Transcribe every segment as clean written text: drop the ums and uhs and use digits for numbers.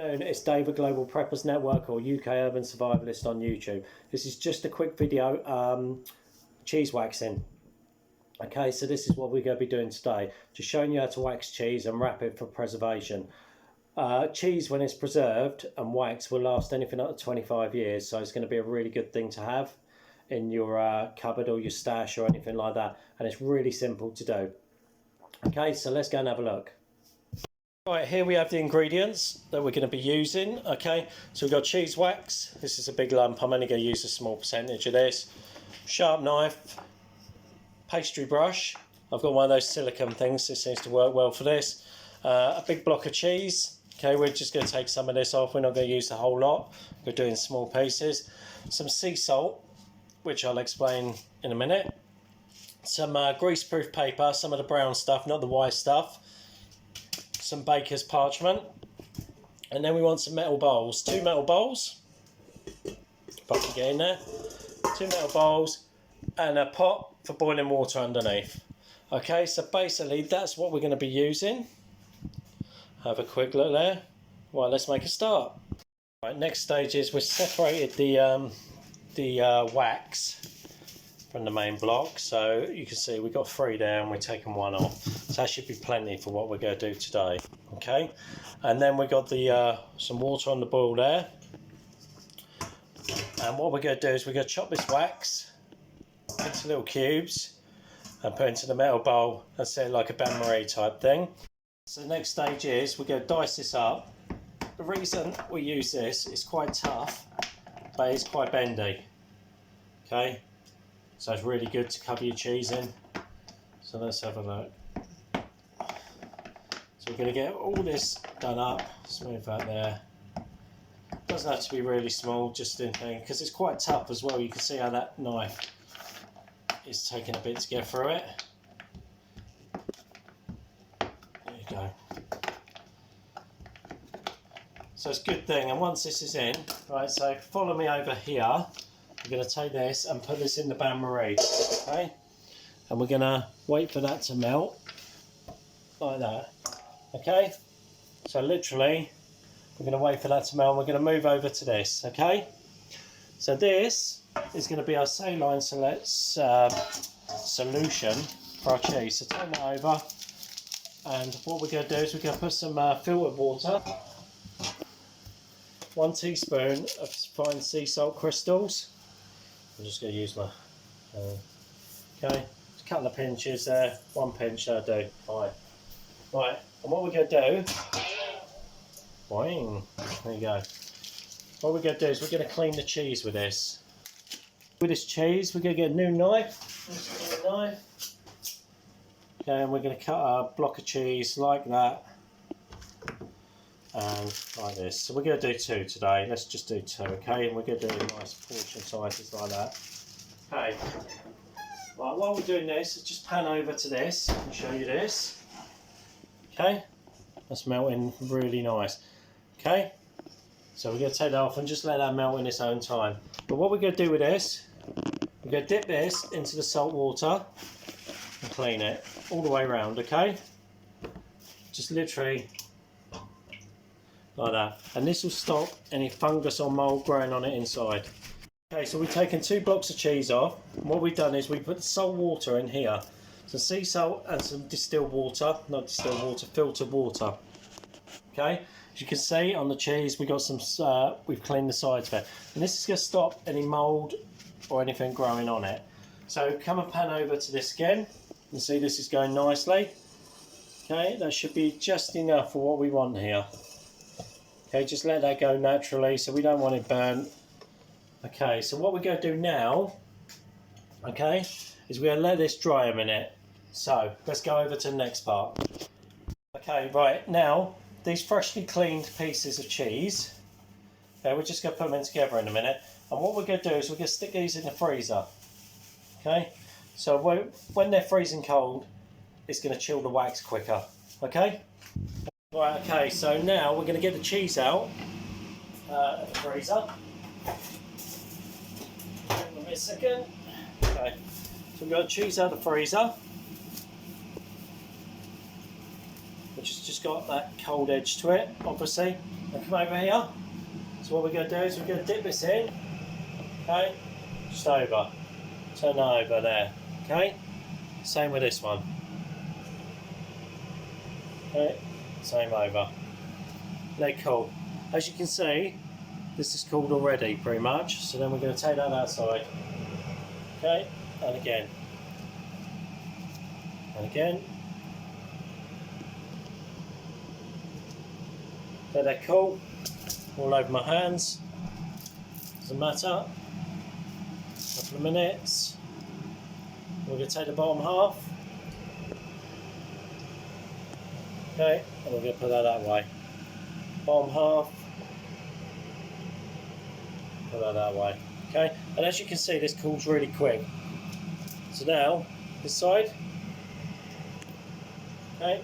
It's David Global Preppers Network or UK Urban Survivalist on YouTube. This is just a quick video, cheese waxing. Okay, so this is what we're going to be doing today. Just showing you how to wax cheese and wrap it for preservation. Cheese, when it's preserved and waxed, will last anything up to 25 years. So it's going to be a really good thing to have in your cupboard or your stash or anything like that. And it's really simple to do. Okay, so let's go and have a look. Right, here we have the ingredients that we're going to be using. Okay, so we've got cheese wax. This is a big lump. I'm only going to use a small percentage of this. Sharp knife, pastry brush. I've got one of those silicone things. This seems to work well for this. A big block of cheese. Okay, we're just going to take some of this off. We're not going to use the whole lot. We're doing small pieces. Some sea salt, which I'll explain in a minute. Some greaseproof paper, some of the brown stuff, not the white stuff. Some baker's parchment, and then we want some metal bowls. 2 metal bowls, if I can get in there. 2 metal bowls and a pot for boiling water underneath. Okay, so basically that's what we're going to be using. Have a quick look there. Right, let's make a start. Right, next stage is we've separated the wax from the main block, so you can see we've got 3 there and we're taking 1 off, so that should be plenty for what we're going to do today. Okay, and then we've got the some water on the boil there, and what we're going to do is we're going to chop this wax into little cubes and put into the metal bowl and set it like a bain-marie type thing. So the next stage is we're going to dice this up. The reason we use this is quite tough, but it's quite bendy. Okay, so it's really good to cover your cheese in. So let's have a look. So we're going to get all this done up. Smooth that there. Doesn't have to be really small, just in thing, because it's quite tough as well. You can see how that knife is taking a bit to get through it. There you go. So it's a good thing, and once this is in, right, so follow me over here. We're going to take this and put this in the bain-marie, okay? And we're going to wait for that to melt, like that, okay? So literally, we're going to wait for that to melt and we're going to move over to this, okay? So this is going to be our saline solution for our cheese. So turn that over, and what we're going to do is we're going to put some filtered water, 1 teaspoon of fine sea salt crystals. I'm just going to use my, okay, just a couple of pinches there, 1 pinch that'll do, fine. Right, and what we're going to do, boing, there you go. What we're going to do is we're going to clean the cheese with this. With this cheese, we're going to get a new knife, okay, and we're going to cut a block of cheese like that, and like this. So we're going to do 2 today. Let's just do 2, okay? And we're going to do nice portion sizes like that. Okay. Right, while we're doing this, just pan over to this and show you this. Okay. That's melting really nice. Okay. So we're going to take that off and just let that melt in its own time. But what we're going to do with this, we're going to dip this into the salt water and clean it all the way around, okay? Just literally like that, and this will stop any fungus or mould growing on it inside. Okay, so we've taken 2 blocks of cheese off, and what we've done is we put salt water in here, some sea salt and some distilled water, not distilled water, filtered water. Okay, as you can see on the cheese, we got some, we've cleaned the sides of it, and this is going to stop any mould or anything growing on it. So come and pan over to this again, and see this is going nicely. Okay, that should be just enough for what we want here. Okay, just let that go naturally, so we don't want it burnt. Okay, so what we're going to do now, okay, is we're going to let this dry a minute. So, let's go over to the next part. Okay, right, now, these freshly cleaned pieces of cheese, okay, we're just going to put them in together in a minute. And what we're going to do is we're going to stick these in the freezer. Okay, so when they're freezing cold, it's going to chill the wax quicker. Okay? Right, okay, so now we're going to get the cheese out of the freezer. Give me a second. Okay, so we've got the cheese out of the freezer, which has just got that cold edge to it, obviously. Now come over here. So what we're going to do is we're going to dip this in. Okay, just over. Turn that over there. Okay, same with this one. Okay, same over. They're cool. As you can see, this is cooled already pretty much. So then we're going to take that outside. Okay, and again. And again. So they're cool. All over my hands. Doesn't matter. Couple of minutes. We're going to take the bottom half. Okay, and we're going to put that way. Bottom half. Put that way. Okay, and as you can see, this cools really quick. So now, this side. Okay,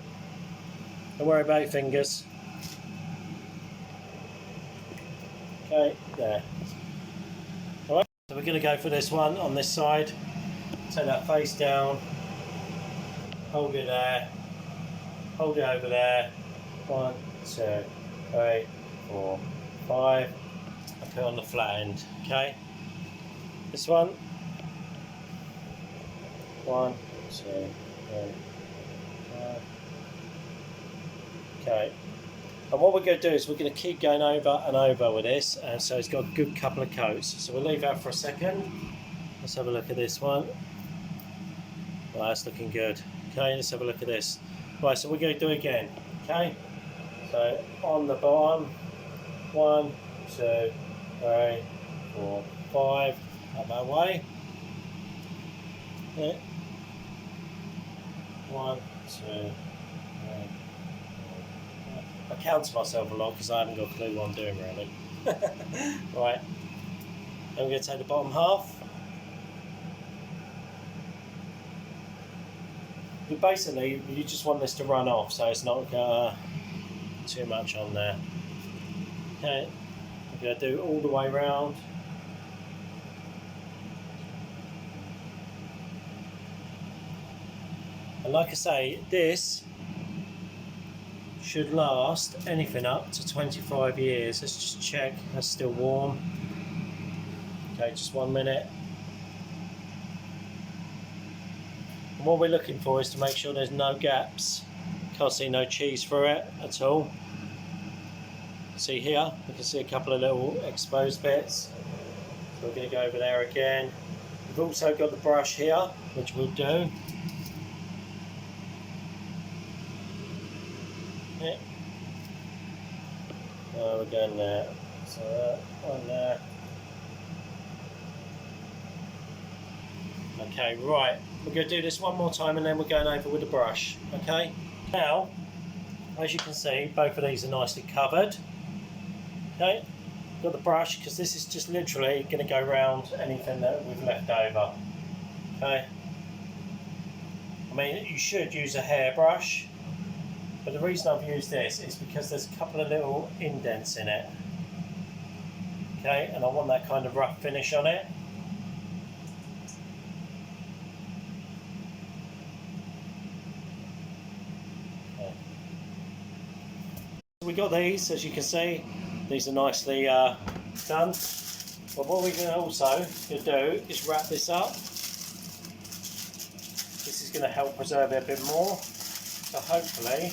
don't worry about your fingers. Okay, there. Alright, so we're going to go for this one on this side. Take that face down. Hold it there. Hold it over there. 1, 2, 3, 4, 5. I put it on the flat end. Okay. This one. 1, 2, 3, 5. Okay. And what we're going to do is we're going to keep going over and over with this, and so it's got a good couple of coats. So we'll leave that for a second. Let's have a look at this one. Well, that's looking good. Okay, let's have a look at this. Right, so we're going to do it again. Okay, so on the bottom, 1, 2, 3, 4, 5. Up that way. Yeah. 1, 2, 3. I count to myself a lot because I haven't got a clue what I'm doing really. Right, and we're going to take the bottom half. But basically, you just want this to run off, so it's not too much on there. Okay, we're going to do all the way round. And like I say, this should last anything up to 25 years. Let's just check that's still warm. Okay, just 1 minute. And what we're looking for is to make sure there's no gaps. Can't see no cheese through it at all. See here, we can see a couple of little exposed bits. So we're going to go over there again. We've also got the brush here, which we'll do. Yeah. We're going there. So that one there. Okay, right. We're going to do this one more time and then we're going over with the brush. Okay. Now, as you can see, both of these are nicely covered. Okay. Got the brush because this is just literally going to go around anything that we've left over. Okay. I mean, you should use a hairbrush. But the reason I've used this is because there's a couple of little indents in it. Okay, and I want that kind of rough finish on it. Okay. So we got these, as you can see. These are nicely done. But what we're going to also do is wrap this up. This is going to help preserve it a bit more. So hopefully,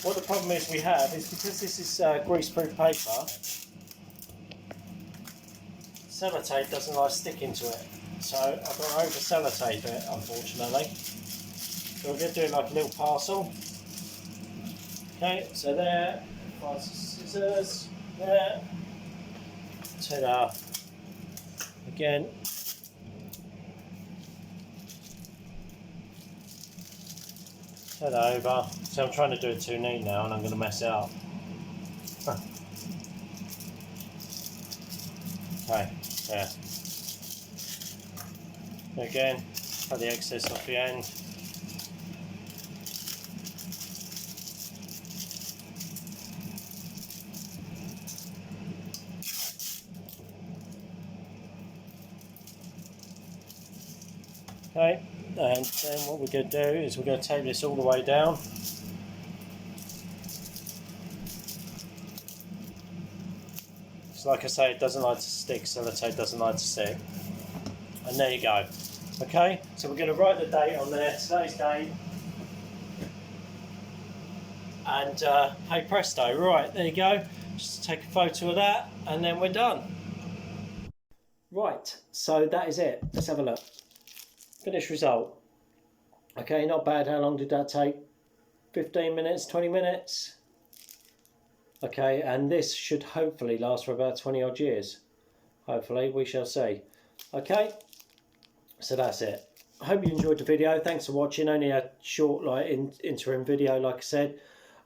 what the problem is we have is because this is greaseproof paper, sellotape doesn't like sticking to it. So I've got to over sellotape it, unfortunately. So we're going to do it like a little parcel. Okay, so there, find some scissors, there, ta-da. Again. Turn that over. So I'm trying to do it too neat now and I'm going to mess it up. Okay, there. Again, cut the excess off the end. Okay, and then what we're going to do is we're going to take this all the way down. So like I say, it doesn't like to stick, sellotape doesn't like to stick. And there you go. Okay, so we're going to write the date on there, today's date. And hey presto, right, there you go. Just take a photo of that and then we're done. Right, so that is it. Let's have a look. Finished result. Okay, not bad. How long did that take? 15 minutes, 20 minutes? Okay, and this should hopefully last for about 20 odd years. Hopefully, we shall see. Okay, so that's it. I hope you enjoyed the video. Thanks for watching. Only a short interim video, like I said.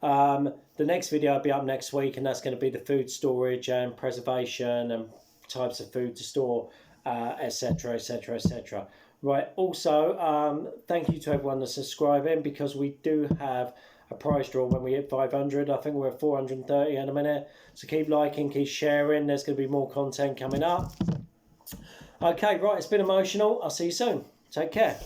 The next video will be up next week, and that's going to be the food storage and preservation and types of food to store, etc, etc, etc. Right, also thank you to everyone that's subscribing, because we do have a prize draw when we hit 500. I think we're at 430 in a minute, so keep liking, keep sharing. There's going to be more content coming up. Okay, right, it's been emotional. I'll see you soon. Take care.